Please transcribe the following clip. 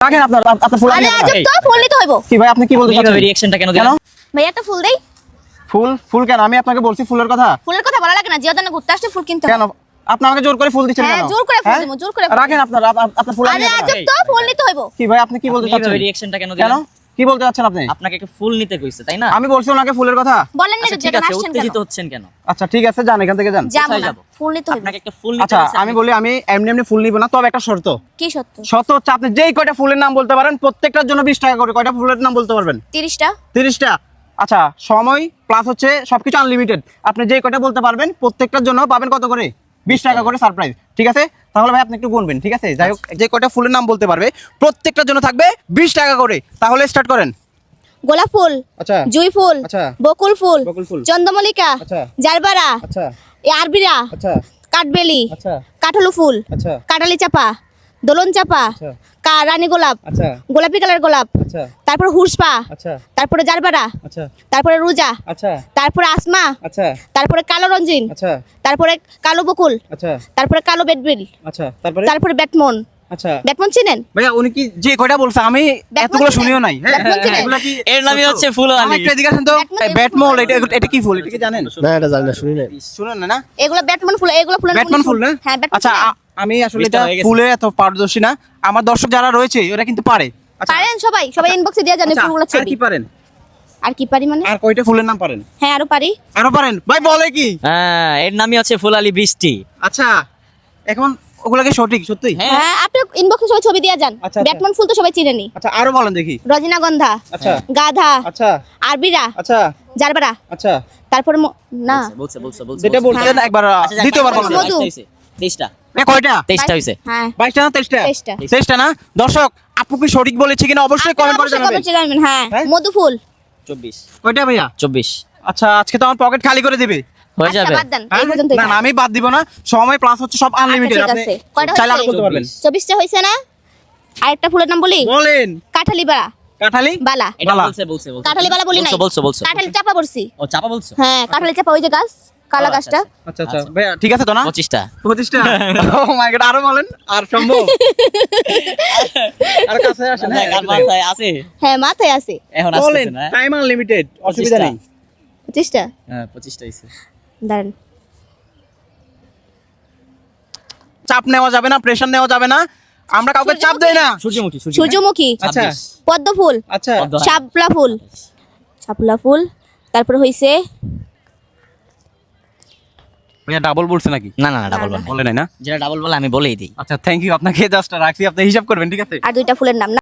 রাখেন আপনার ফুল। আরে আজব তো, ফুল নিতে হইব। কি ভাই আপনি কি বলতে চাচ্ছেন? রিঅ্যাকশনটা কেন দিলেন? ভাই একটা ফুল দেই। ফুল কেন? আমি আপনাকে বলছি ফুলের কথা। ফুলের কথা ভালো লাগে না, জিয়াদানে ঘুরতে আসছে ফুল কিনতে কেন আপনি আমাকে জোর করে ফুল দিচ্ছেন কেন? হ্যাঁ জোর করে ফুল দিমু, জোর করে ফুল রাখেন দিমু। আপনার ফুল। আরে আজব তো, ফুল নিতে হইব। কি ভাই আপনি কি বলতে চাচ্ছেন? রিঅ্যাকশনটা কেন কেন দিলেন? কি বলতে চাচ্ছেন আপনি? আপনাকে একটা ফুল নিতে কইছে তাই না? আমি বলছি ওনাকে ফুলের কথা। বলেন না আচ্ছা, যে ঠিক যেটা আছে, আসছেন উত্তেজিত কেন? হচ্ছেন কেন? আচ্ছা ঠিক আছে, যান এখান থেকে যান। যাবো কোথায় না, যাবো? ফুল নিতে হইব। আপনাকে একটা ফুল নিতে আচ্ছা বলছে, আমি বলি আমি এমনি ফুল নিব না, তবে একটা শর্ত। কি সত্য? শর্ত হচ্ছে আপনি যেই কয়টা ফুলের নাম বলতে পারেন প্রত্যেকটার জন্য 20 টাকা করে। কয়টা ফুলের নাম বলতে পারবেন? 30টা। 30টা। আচ্ছা সময় প্লাস হচ্ছে সবকিছু আনলিমিটেড। আপনি যেই কয়টা বলতে পারবেন প্রত্যেকটার জন্য পাবেন কত করে? 20 টাকা করে সারপ্রাইজ। ঠিক আছে, তাহলে ভাই আপনি একটু গুনবেন। ঠিক আছে, যাই হোক যে কয়টা ফুলের নাম বলতে পারবে প্রত্যেকটার জন্য থাকবে 20 টাকা করে। তাহলে স্টার্ট করেন। গোলাপ ফুল, আচ্ছা জুই ফুল, আচ্ছা। বকুল ফুল, বকুল ফুল। চন্দ্রমল্লিকা, আচ্ছা। জারবারা, আচ্ছা আরবিরা, আচ্ছা কাঠবেলি, আচ্ছা কাঠলু ফুল, আচ্ছা কাটালি চাপা, দোলন চাপা, আচ্ছা রানী গোলাপ, আচ্ছা গোলাপি কালার গোলাপ, আচ্ছা তারপরে হুসপা, আচ্ছা তারপরে জারবারা, আচ্ছা তারপরে রুজা, আচ্ছা তারপরে আসমা, আচ্ছা তারপরে কালো রঞ্জিন, আচ্ছা তারপরে কালো বকুল, আচ্ছা তারপরে কালো বেডবিল, আচ্ছা তারপরে তারপরে ব্যাটমন। আচ্ছা ব্যাটমন চিনেন? ভাইয়া উনি কি যে কয়টা বলছে আমি এতগুলো শুনিও নাই। হ্যাঁ ব্যাটমন চিনেন? এগুলা কি এর নামই হচ্ছে ফুল আমার আলী। একটু এদিকে আসেন তো। ব্যাটমন- ব্যাটমল, এটা কি ফুল? এটা কি জানেন? না এটা জানি না, শুনি নাই। শুনেন না? এগুলো ব্যাটমন ফুল, এগুলো ফুলের ব্যাটম্যান ফুল না? হ্যাঁ ব্যাটমন আচ্ছা চিনেন? আমি আসলে বিশটা এটা হয়ে গেছে। ফুলে এত পারদর্শী না। আমার দর্শক যারা রয়েছে ওরা কিন্তু পারে। আচ্ছা পারেন সবাই, সবাই ইনবক্সে দিয়ে জানেন আচ্ছা, ফুলগুলো আর ছবি। কি পারেন? আর কি পারি মানে? আর কয়টা ফুলের নাম পারেন? হ্যাঁ আরো পারি। আরো পারেন? ভাই বলে কি? হ্যাঁ, এর নামই হচ্ছে ফুল আলী বৃষ্টি। আচ্ছা এখন ওগুলা কি সঠিক সত্যি? হ্যাঁ। হ্যাঁ আপনি ইনবক্সে সবাই ছবি দিয়ে যান। আচ্ছা, আচ্ছা। ব্যাটমন ফুল তো সবাই চিনেনি। আচ্ছা আরো বলেন দেখি। রজনীগন্ধা, আচ্ছা গাধা, আচ্ছা আরবিরা, আচ্ছা জারবারা, আচ্ছা তারপরে না বলছে বলছে বলছে যেটা বলছেন একবার আচ্ছা, যাক, দ্বিতীয়বার বাইশটা বলেন। মধু। হইছে, 23টা। এ কয়টা? 23টা হইছে। হ্যাঁ 22টা না 23টা? 23টা। 23টা না? দর্শক আপু কি সঠিক বলেছে কিনা অবশ্যই কমেন্ট করে জানাবেন। কমেন্টে জানাবেন। হ্যাঁ হ্যাঁ? মধু ফুল। 24 কয়টা ভাইয়া? 24 আচ্ছা আজকে তো আমার পকেট খালি করে দিবে। হয়ে আচ্ছা, যাবে। বাদ দেন, হ্যাঁ? এই পর্যন্তই না না থাক। আমি বাদ দিব না। সময় প্লাস হচ্ছে সব আনলিমিটেড। ঠিক আপনি আছে। কয়টা চাইলে আরো হয়েছে? বলতে পারবেন। 24টা হয়েছে না? আরেকটা ফুলের নাম বলি, বলেন। কাঠালি বালা। কাঠালি বালা, এটা বালা। বলছে কাঠালি বালা বলি নাই। বলছো কাঠালি চাপা বলছি। ও চাপা বলছো? হ্যাঁ কাঠালি চাপা, ওই যে গাছ, কালা ও, আচ্ছা, গাছটা। আচ্ছা আচ্ছা ভাইয়া ঠিক আছে তো না? 25টা 25টা। ও মাই গড আরো বলেন। আর সম্ভব? আর কাছে আসেন। হ্যাঁ, কার মাথায় আছে? হ্যাঁ মাথায় আছে। এখন বলেন আসছে না? টাইম আনলিমিটেড, অসুবিধা 25টা। নেই। 25টা। হ্যাঁ 25টা হইছে। দাঁড়ান। চাপ নেওয়া যাবে না, প্রেশার নেওয়া যাবে না। আমরা কাউকে চাপ দেই না। সূর্যমুখী সূর্যমুখী, আচ্ছা 26 পদ্ম ফুল, আচ্ছা পদ্ম। শাপলা ফুল, শাপলা ফুল, তারপর হইছে ভাইয়া ডাবল বলছে নাকি? না না ডাবল না, বল। বলে নাই না? যেটা ডাবল বলে আমি বলেই দিই। আচ্ছা থ্যাংক ইউ, আপনাকে জাস্ট রাখছি, আপনি হিসাব করবেন ঠিক আছে? আর দুইটা ফুলের নাম।